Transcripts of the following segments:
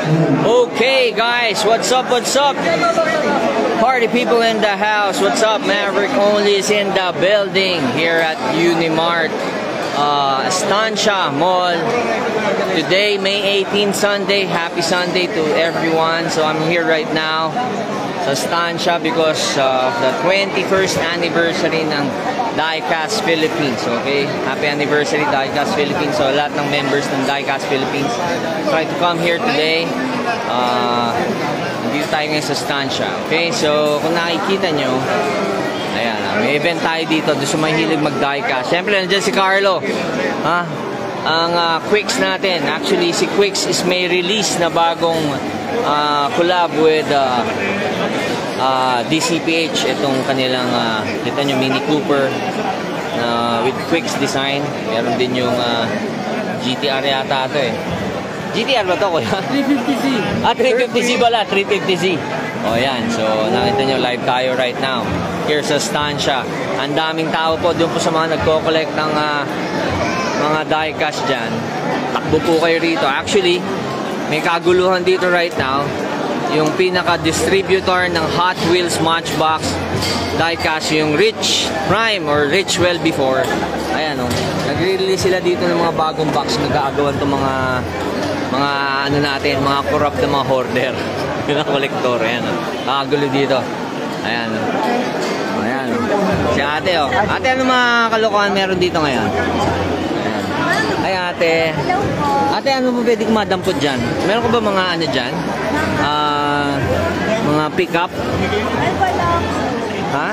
Okay, guys, what's up? What's up? Party people in the house. What's up? Maverick Only is in the building here at Unimart, Estancia Mall. Today, May 18, Sunday. Happy Sunday to everyone. So I'm here right now sa Estancia because of the 21st anniversary ng Diecast Philippines. Okay, happy anniversary Diecast Philippines. So lahat ng members ng Diecast Philippines try to come here today. Dito tayo ngayon sa Estancia. Okay, so kung nakikita nyo, ayan, may event tayo dito. Doon sa mahilig mag-diecast. Siyempre nandiyan si Carlo, ang Quicks natin. Actually si Quicks is may release na bagong collab with DCPH. Itong kanilang kita nyo, Mini Cooper with Quicks design. Meron din yung GTR yata ito eh. GTR ba ito kuya? 350Z. 350Z pala, 350Z. O yan, so nakita nyo live tayo right now here sa Estancia. Ang daming tao po doon po sa mga nagko-collect ng mga diecast dyan. Takbo po kayo rito. Actually, may kaguluhan dito right now. Yung pinaka-distributor ng Hot Wheels Matchbox diecast, yung Rich Prime or Rich Well Before. Ayan o, nagre-release sila dito ng mga bagong box. Nag-aagawan itong mga ano natin, mga corrupt na mga hoarder. Yung kolektor, ayan o. Nakagulo dito. Ayan o. Ayan o. Si ate o. Ate, ano mga kalokohan meron dito ngayon? Ayan. Ay ate. Ate, ano ba pwede kumadampot dyan? Meron ko ba mga ano dyan? Mga pick-up? Ha?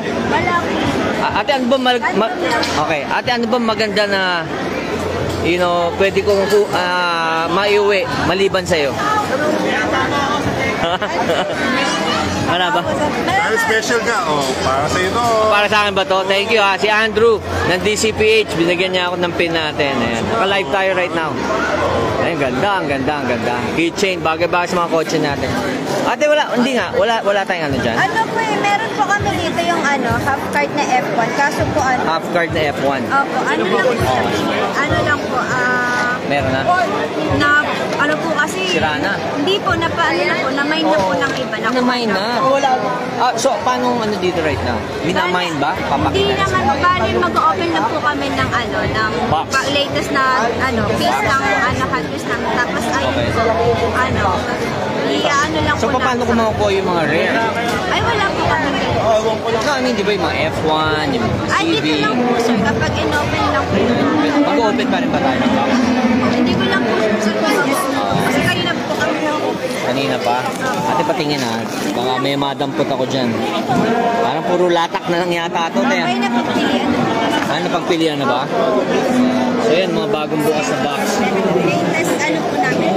Ate, ano ba okay. Ate, ano ba maganda na pwede kong maiuwi maliban sa'yo? Ano ba? Ano special ka? Oh, para sa'yo to. Para sa akin ba to? Thank you ha. Si Andrew ng DCPH. Binigyan niya ako ng pin natin. Ayan. Naka-live tayo right now. Ayun, ganda, ang ganda, ang ganda. Keychain, bagay-bagay sa mga kotse natin. Ate, wala tayong ano dyan? Ano po eh, meron po kami dito yung half cart na F1. Kaso po half cart na F1. Opo, ano lang po, meron na? Ano po kasi, sira na? Hindi po, na-mine na po ng iba. Na-mine na? So, paano ano dito right now? Minamine ba? Hindi naman po, bali mag-open lang po kami ng ng latest na piece ng hardware namin. Tapos ayun po, lang so, po paano kung makukuha yung mga rare? Ay, wala po kami dito. No, I mean, di ba yung mga F1, yung CV? Dito lang po, sir. Kapag in-open lang po. Mag-open pa rin ba tayo ng box? Hindi ko lang po, sir. Kasi kanina po kami na-open. Kanina pa? Ate, patingin ha. Baka may madampot ako dyan. Parang puro latak na lang yata ito. May napagpilian. Napagpilian na ba? So yan, mga bagong bukas na box. Latest po namin.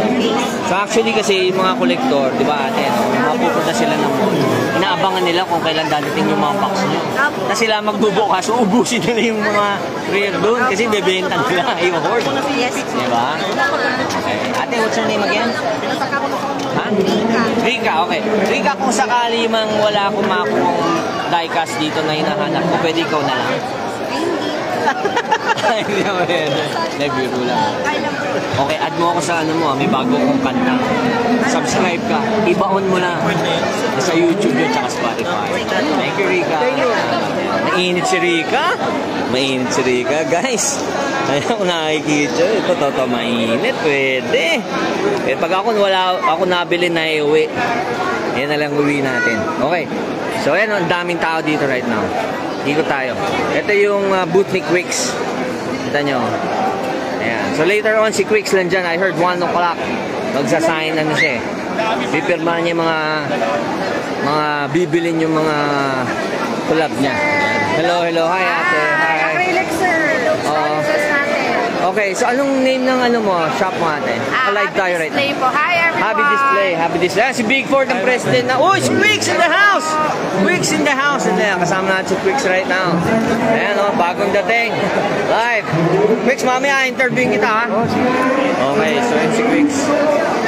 So actually kasi yung mga kolektor, di ba ate, mapupunta sila ng mall. Inaabangan nila kung kailan dadating yung mga box nyo. Na sila magbubukas, uubusin nila yung mga rare doon kasi bebenta nila yung hoard. Yes. Di ba? Okay. Ate, what's your name again? Ha? Rika, okay. Rika, kung sakali mang wala akong makuhang diecast dito na hinahanap ko, pwede ikaw na lang? Ay, hindi naman yun. Nagbiro lang. Okay, add mo ako sa may bago kong kanta. Subscribe ka. Ibaon mo na. Sa YouTube yun, tsaka Spotify. Thank you, Rika. Mainit si Rika. Mainit si Rika, guys. Ayun, kung nakikita, ito totoo mainit. Pwede. Pag ako nabili na iuwi, yan na lang uwi natin. Okay. So, ayan, ang daming tao dito right now. Ikot tayo. Ito yung booth ni Quicks. Kita nyo. Ayan. So later on, si Quicks lang dyan. I heard 1 o'clock. Magsasign siya eh. Pipirmahan niya mga bibilin yung mga collab niya. Hello. Hi ate. Hi. Relax sir. Okay, so anong name ng shop mo ate? Live tayo right now. Happy Display po. Hi everyone. Happy Display. Si Big Ford ang president na. Oh, si Quicks in the house! Quicks in the house. Ayan, kasama natin si Quicks right now. Ayan bagong dating. Live. Quicks, mamaya interviewin kita ha. Okay, so yun si Quicks.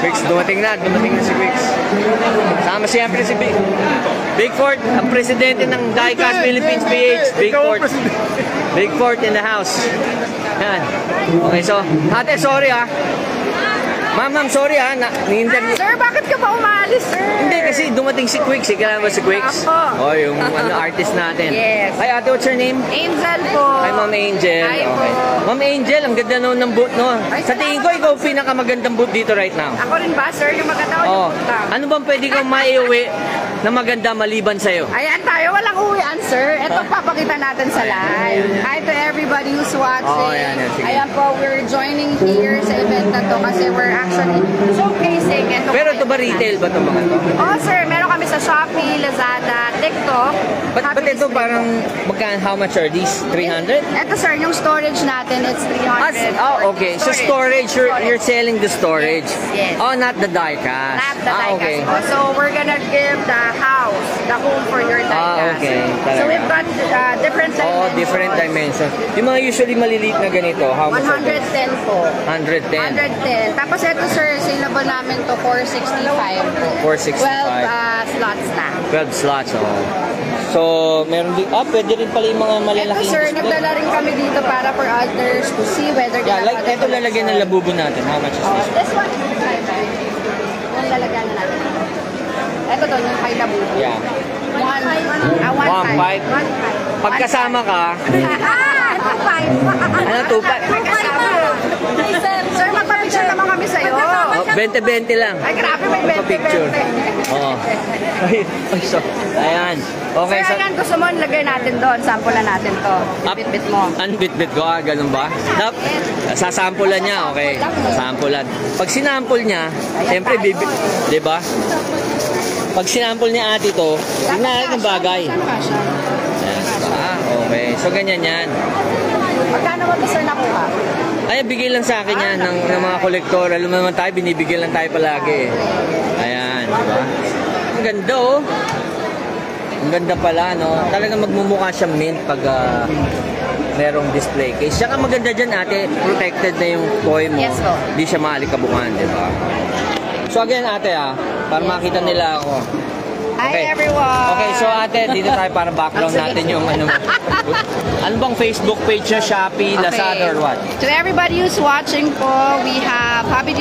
Quicks, dumating na si Quicks. Sama siyempre si Big Ford, ang presidente ng Diecast Philippines PH. Big Ford in the house. Yan. Okay, so, ate, sorry ha. Ma'am, sorry ha. Ni-interview. Sir, bakit ka ba umalis, sir? Hindi, kasi dumating si Quicks. Kailangan ba si Quicks? Ako. Oh, yung artist natin. Yes. Hi, ate, what's your name? Angel po. Hi, Ma'am Angel. Hi po. Okay. Ma'am Angel, ang ganda noon ng boot, no? Ay, Sa tingin ko, ikaw pinakamagandang boot dito right now. Ako rin ba, sir? Yung maganda ko Oh. yung punta. Ano bang pwede kang maiuwi na maganda maliban sa'yo? Ayan tayo, walang uwian, sir. Ito papakita natin sa live. Hi to everybody who's watching. Oh, ayan, sige. Ayan po, we're joining here sa event na to kasi we're actually showcasing. Pero ito ba retail ba ito mga to? Oh, sir, meron kami sa Shopee, Lazada, TikTok. Ba't ito parang, how much are these? 300? Ito, sir, yung storage natin, it's 300. Oh, okay. So storage, you're selling the storage. Yes. Oh, not the die-cast. Not the diecast Okay. po. So we're gonna give the house, the home for your diecast. Okay. So we've got different dimensions. Oh, different dimensions. Yung mga usually maliliit na ganito, how much are those? 110 po. 110. 110. Tapos ito, sir, saleable namin to 465 po. 465. 12 slots na. 12 slots, oh. So, meron din, pwede rin pala yung mga Ito, malalaking sir, display. nagdala rin kami dito para for others to see whether Yeah, like ito lalagyan ng labubo natin. How much is Oh, this? this one, 5. Yung lalagyan na natin. Ito doon, yung kay labubo. Yeah. 1.5. 1.5. Pagkasama ka, 2.5. ano, 2.5? Pagkasama. Sir, magpa-picture naman kami sa'yo. Oh, 20-20 lang. Ay, grabe, may 20. Picture. Oo. Ay, so, ayan. Okay, Sir, ayan, gusto mo, lagay natin doon. Sample na natin to. Bit-bit mo. Bit-bit ko, ganun ba? Sasampulan niya, okay. Sasampulan. Pag sinampol niya, siyempre, di ba? Pag sinampol ni ate to, tingnan natin ang bagay. Okay. So, ganyan yan. Magkano mo ito, sir, nakuha? Ay, bigay lang sa akin yan ng mga kolektor. Alam mo naman tayo, binibigyan lang tayo palagi. Ayan, di ba? Ang ganda, oh. Ang ganda pala, no? Talagang magmumukha siya mint pag merong display case. Saka maganda dyan, ate, protected na yung toy mo. Yes, po. Hindi siya maalikabukan, di ba? So again, ate, para makita nila ako. Hi, everyone! Okay, so ate, dito tayo para background natin yung ano. Ano bang Facebook page niya? Shopee, Lazada, or what? To everybody who's watching po, we have Happy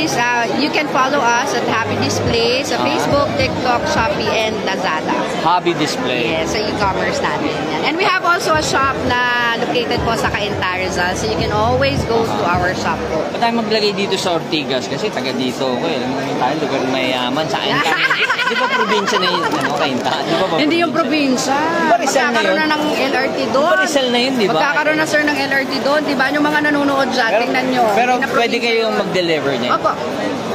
you can follow us at Happy Display sa Facebook, TikTok, Shopee, and Lazada. Hobby Display. Yes, sa e-commerce natin. Yan. And we have also a shop na located po sa Cainta, Rizal. So you can always go to our shop po. Ba't tayo maglagay dito sa Ortigas? Kasi taga dito ako eh. Alam mo naman tayo, lugar mayayaman. Sa Cainta. Di ba probinsya na yun? Ano, Cainta? Di ba Hindi yung probinsya. Ba Rizal na Magkakaroon yun? na ng LRT doon. Ba Rizal na yun, di ba? Magkakaroon na, sir, ng LRT doon. Di ba? Yung mga nanonood dyan, tingnan nyo. Pero Hindi na pwede probinsya kayong yun. mag-deliver niya. Opo.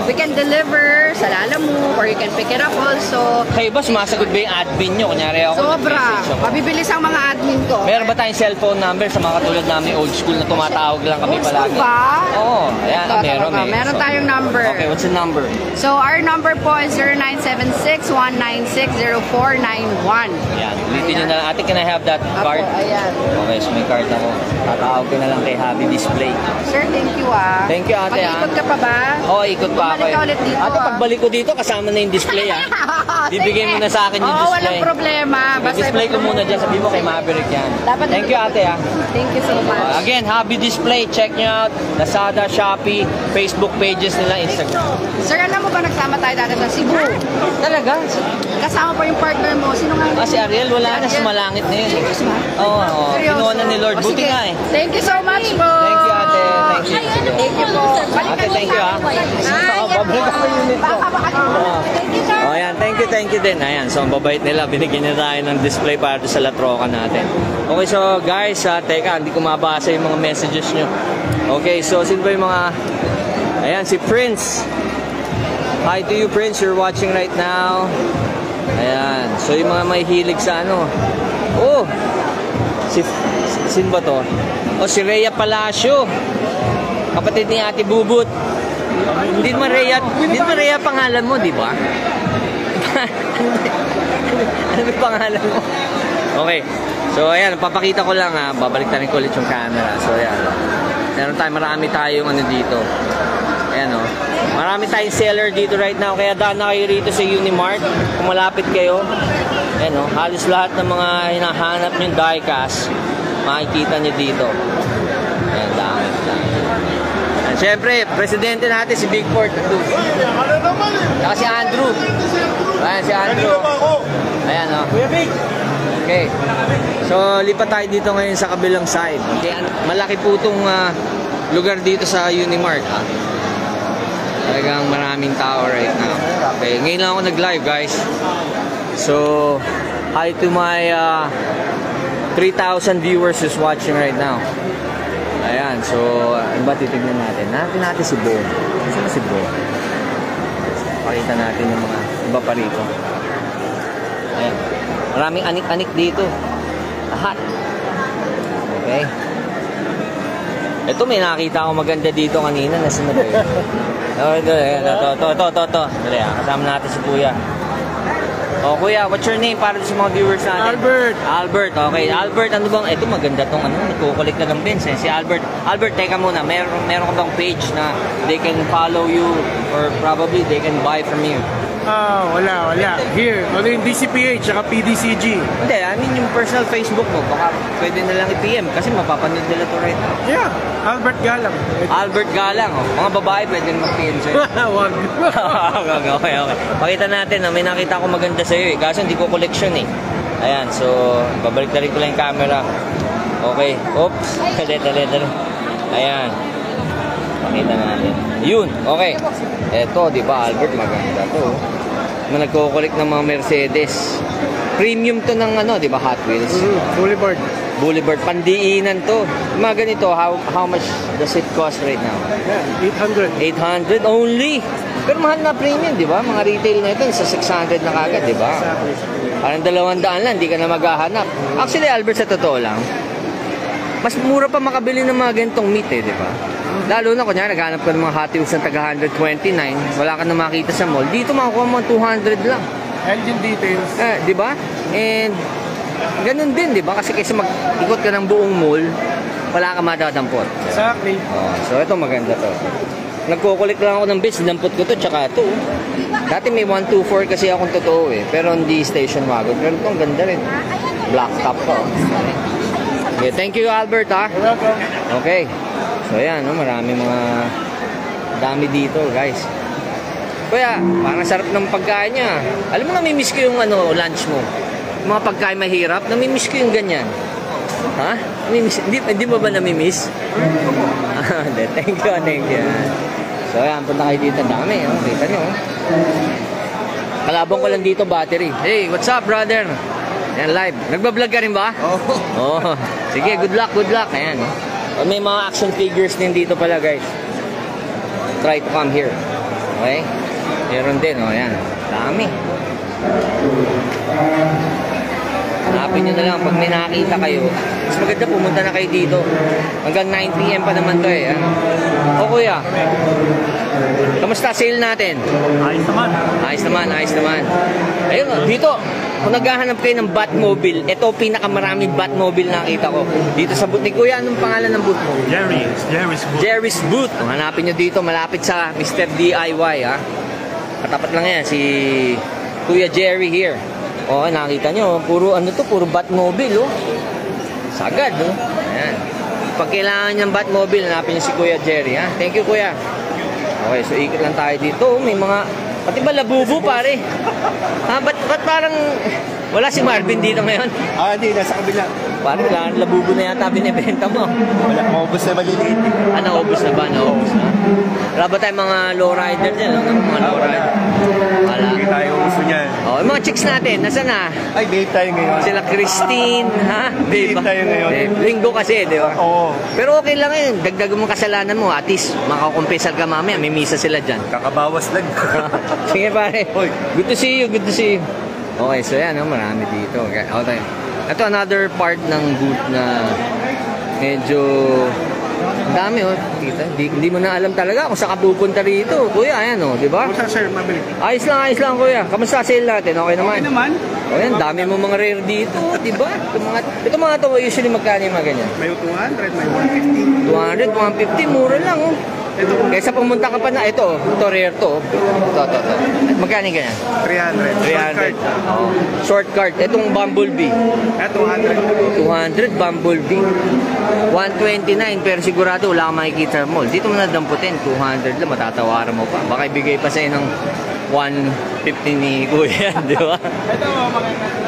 We can deliver sa Lalamove or you can pick it up also. Kayo ba, sumasagot ba yung admin nyo? Kunyari ako, Sobra. nag-message ako. Mabibilis ang mga admin ko. Meron ba tayong cellphone number sa mga katulad namin old school na tumatawag lang kami Old school palagi? ba? Oo, ayan, Ito, meron ito, eh. meron So, tayong number. Okay, what's the number? So our number po is 0976-196-0491. Ayan, ulitin nyo na lang. Ate, can I have that card? Apo, ayan. Okay, so may card ako. Tatawag ko na lang kay Hobby Display. Sir, thank you ah. Thank you, ate, Mag-ikot ka pa ba? Oo, ikot pa ako Bumalik ka ulit dito, Ate, ah. pagbalik ko dito, kasama na yung display ah. Bibigay mo na sa akin yung Oo, display. walang problema. Display ko muna dyan. Sabi mo kay Maverick yan. Dapat Thank you, ate ah. Thank you so much. Again, Hobby Display. Check nyo out. Lazada, Shopee, Facebook pages nila, Instagram. Sir, alam mo ba nagsama tayo dati sa Cebu? Talaga? Kasama pa yung partner mo. Sino nga? Si Ariel, wala na. Si Ariel. Sumalangit na yun. Serious ba? Oo, oo. Seryoso? Kinuha na ni Lord. O, Buti sige. nga eh. Thank you so much po. Thank you, ate. Thank you. Sige. Thank you po. Ate, thank you ah. Babalik ako yung unit ko. Thank you, sir. Oh, ayan. Thank you din. Ayan. So, ang babait nila. Binigyan nila tayo ng display para sa latroka natin. Okay, so guys, teka, hindi ko mabasa yung mga messages nyo. Okay, so sino ba yung mga... Ayan, si Prince. Hi to you, Prince. You're watching right now. Ayan. So, yung mga may hilig sa ano. Oh! Sino ba to? Oh, si Rhea Palacio. Kapatid ni Ate Bubut. Hindi naman Rhea pangalan mo, di ba? Ano yung pangalan mo? Okay. So, ayan. Papakita ko lang ha. Babaliktad ko ulit yung camera. So, ayan. Marami tayong ano dito. Ayan o. Marami tayong seller dito right now. Kaya daan na kayo rito sa Unimart. Kung malapit kayo. Ayan o. Halos lahat ng mga hinahanap nyo diecast, makikita nyo dito. Ayan, dami. Siyempre, presidente natin si Big Fort. Saka si Andrew. Ayan, si Andrew. Ayan, oh. Okay. So, lipat tayo dito ngayon sa kabilang side. Okay, malaki po itong lugar dito sa Unimark. Ha? Talagang maraming tao right now. Okay, ngayon lang ako nag-live, guys. So, hi to my 3,000 viewers who's watching right now. Ayan, so, ano ba titignan natin? Natin si Bo. Sino si Bo? Pakita natin yung mga iba pa rito. Ayan. Maraming anik-anik dito. Lahat. Okay. Ito, may nakita ako maganda dito kanina. Nasaan na ba yun? Ito. Dali, kasama natin si Kuya. Oh, Kuya, what's your name para sa mga viewers natin? Albert, okay. Albert, ano bang, ito maganda tong ano, nagkukulik na ng bins eh. Si Albert. Albert, teka muna, meron ka bang page na they can follow you or probably they can buy from you? Wala. Here, ano yung DCPH, tsaka PDCG. Hindi, I mean yung personal Facebook mo, baka pwede na lang i-PM kasi mapapanood nila to right now. Yeah, Albert Galang. Albert Galang, oh. Mga babae pwede mag-PM sa'yo. Wag. Okay. Pakita natin, may nakita ko maganda sa'yo eh. Kaso hindi ko collection eh. Ayan, so babalik na rin ko lang yung camera. Okay, oops. Dali. Ayan. Pakita natin. Yun, okay. Eto, di ba Albert, maganda to. Nagko-collect ng mga Mercedes. Premium to ng ano, di ba, Hot Wheels? Boulevard, pandiinan to. Mga ganito, how much does it cost right now? Yeah, 800 only. Pero mahal na premium, di ba? Mga retail na ito, sa 600 na kagad, di ba? Parang 200 lang, di ka na maghahanap. Actually, Albert, sa totoo lang, mas mura pa makabili ng mga ganitong meat eh, di ba? Lalo na kunyari, naghanap ka ng mga Hot Wheels ng taga 129, wala ka na makita sa mall. Dito makukuha mo 200 lang. engine details. Di ba? And ganun din, di ba? Kasi kaysa mag-ikot ka ng buong mall, wala ka madadampot. Exactly. Oh, so ito maganda to. Nagkukulik lang ako ng base, dampot ko to, tsaka to. Dati may 124 kasi akong totoo eh, pero hindi station wagon. Pero ito, ang ganda rin. Black top pa. Okay, thank you Albert ha. You're welcome. Okay. So ayan, no, marami mga dami dito guys. Kuya, parang sarap ng pagkain niya. Alam mo, namimiss ko yung lunch mo. Mga pagkain mahirap, namimiss ko yung ganyan. Ha? Hindi mo ba namimiss? Thank you. So ayan, punta kayo dito. Dami, oh. Kita nyo. Kalabang ko lang dito battery. Hey, what's up brother? Ayan, live. Nagbablog ka rin ba? Oo. Oh. Sige, good luck. Ayan. May mga action figures din dito pala guys. Try to come here. Okay? Meron din, oh, ayan. Dami. Hanapin nyo na lang pag may nakita kayo. Mas maganda pumunta na kayo dito. Hanggang 9 PM pa naman to eh. O kuya, kamusta sale natin? Ayos naman. Ayun, dito. Kung naghahanap kayo ng Batmobile, ito pinakamaraming Batmobile nakita ko. Dito sa booth ni Kuya, anong pangalan ng booth mo? Jerry's Booth. Jerry's Booth. Hanapin nyo dito, malapit sa Mr. DIY ha. Katapat lang yan, si Kuya Jerry here. O, nakita nyo, puro Batmobile oh. Sagad oh. Ayan. Pag kailangan nyo ng Batmobile, hanapin nyo si Kuya Jerry ha. Thank you Kuya. Okay, so ikot lang tayo dito. May mga pati ba labubo pare? Ha, ba't parang wala si Marvin dito ngayon? Hindi, nasa kabila. Parang labubo na yata binibenta mo. Wala, maubos na maliliit. Naubos na ba? Naubos na. Wala ba tayong mga lowrider dyan? Mga lowrider? Wala. Hindi tayo uso niyan. Oh, yung mga chicks natin, nasaan na? Ay, babe tayo ngayon. Sila Christine, ha? Babe tayo ngayon. Linggo kasi, di ba? Oo. Pero okay lang yun. Dagdag mo kasalanan mo. At least, makakumpesal ka mamaya. May misa sila dyan. Kakabawas lang. Sige pare. Good to see you. Okay, so yan, marami dito. Okay, tayo. Ito another part ng booth na medyo dami kita. Hindi mo na alam talaga kung saan ka pupunta rito. Kuya, ayan di ba? Kumusta sir, mabili? Ayos lang kuya. Kamusta sale natin? Okay naman? Okay naman. O yan, dami mo mga rare dito, di ba? Ito mga to, usually magkano yung mga ganyan? May 200, may 150. 200, 150, mura lang Kaysa pumunta ka pa na, ito rare to. Ito. Magkano ganyan? 300. 300. Oh. Short card. Itong Bumblebee. 200. 200 Bumblebee. 129 pero sigurado wala kang makikita sa mall. Dito mo na damputin, 200 lang, matatawaran mo pa. Baka ibigay pa sa'yo ng 150 ni Kuya, di ba? Ito, maganda.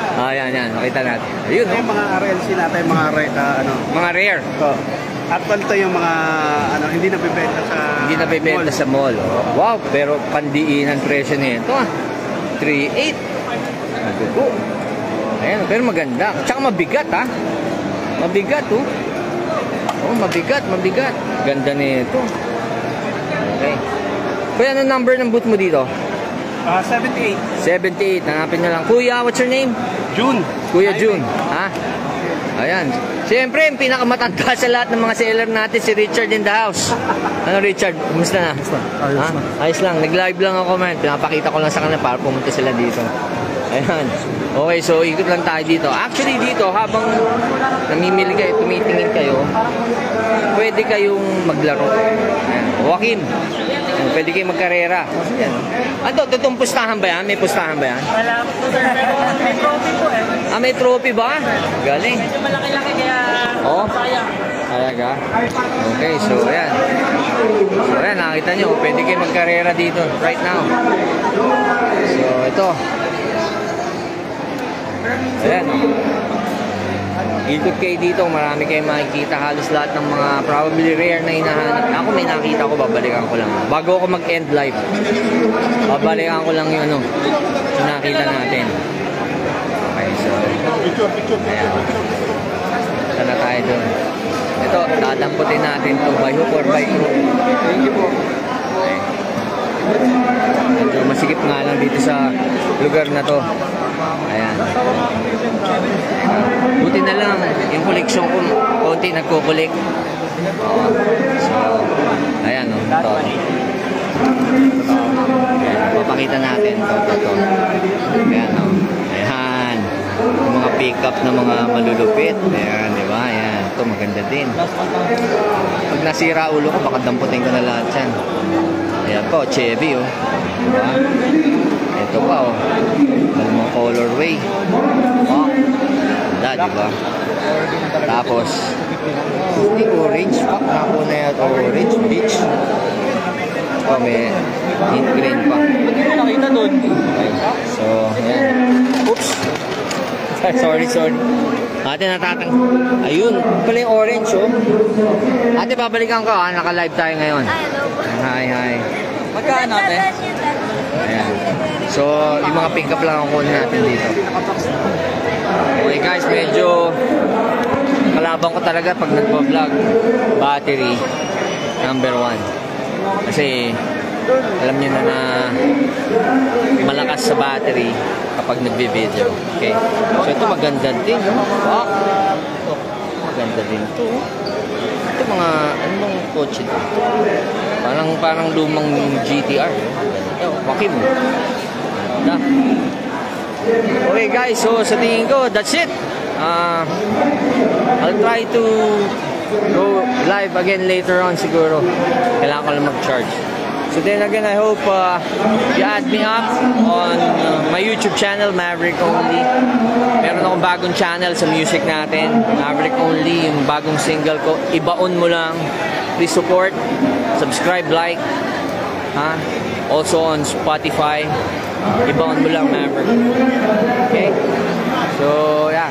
Yan. Makita natin. Ayun, Yung mga RLC natin, mga mga rare. actual to yung mga hindi na bibenta sa Mall. Oh. Wow, pero pandiinan presyo nito 3.8. Magugo. Ayan, pero maganda. Tsaka mabigat Mabigat mabigat. Ganda nito. Okay. Kuya, ano number ng booth mo dito? 78. 78. Hanapin nyo lang. Kuya, what's your name? June. Kuya June. Ayan. Siyempre, yung pinakamatanda sa lahat ng mga seller natin, si Richard in the house. Ano, Richard? Kumusta na? Ayos lang. Nag-live lang ako, man. Pinapakita ko lang sa kanila para pumunta sila dito. Ayan. Okay, so ikot lang tayo dito. Actually, dito, habang namimili kayo, tumitingin kayo, pwede kayong maglaro. Ayan. Joaquin, pwede kayong magkarera. Ayan. Ano, totoong pustahan ba yan? May pustahan ba yan? Wala po sir, pero may trophy po eh. May trophy ba? Galing. Medyo malaki-laki kaya sayang. Talaga? Okay, so ayan. So ayan, nakita nyo, pwede kayo magkarera dito right now. So ito. Ayan. Ikot kayo dito, marami kayong makikita. Halos lahat ng mga probably rare na hinahanap. Ako may nakita ko, babalikan ko lang. Bago ako mag-end live, babalikan ko lang yung yung nakita natin. Okay, so ayan. Sana tayo doon. Ito, dadamputin natin to by hook or by crook. Thank you po. Okay. Medyo masikip nga lang dito sa lugar na to. Ayan. Buti na lang yung koleksyon ko konti nagko-collect. So ayan ito. Ayan, papakita natin ito. Ayan ayan. Yung mga pick-up na mga malulupit. Ayan, di ba? Ayan. Ito maganda din. Pag nasira ulo ko, baka damputin ko na lahat yan. Ayan po, Chevy diba? Ito pa mga colorway. Diba? Tapos yung orange pa. Ako na yan, orange beach. May hint green pa. Hindi mo nakita doon. Okay. So, ayan. Oops. Sorry. Ate, natatang. Ayun. Pala yung orange, Ate, babalikan ko, Naka-live tayo ngayon. Hi. Magkano ate? Ayan. So, yung mga pick-up lang ang kunin natin dito. Okay guys, medyo kalabang ko talaga pag nagpa-vlog. Battery, number 1. Kasi, alam niyo na malakas sa battery kapag nagbe-video. Okay. So, ito maganda din. Maganda din ito. Ito mga, ano bang kotse ito? Parang lumang GTR. Waki mo. Okay guys, so sa tingin ko, that's it. I'll try to go live again later on siguro. Kailangan ko lang mag-charge. So then again, I hope you add me up on my YouTube channel, Maverick Only. Meron akong bagong channel sa music natin, Maverick Only, yung bagong single ko. Ibaon mo lang. Please support, subscribe, like. Also on Spotify. Ibaon mo lang, Maverick. Okay? So, yeah.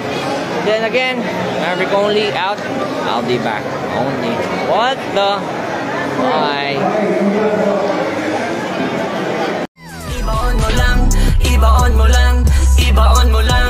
Then again, Maverick Only out. I'll be back. Only. What the? Bye. Ibaon mo lang, ibaon mo lang, ibaon mo lang.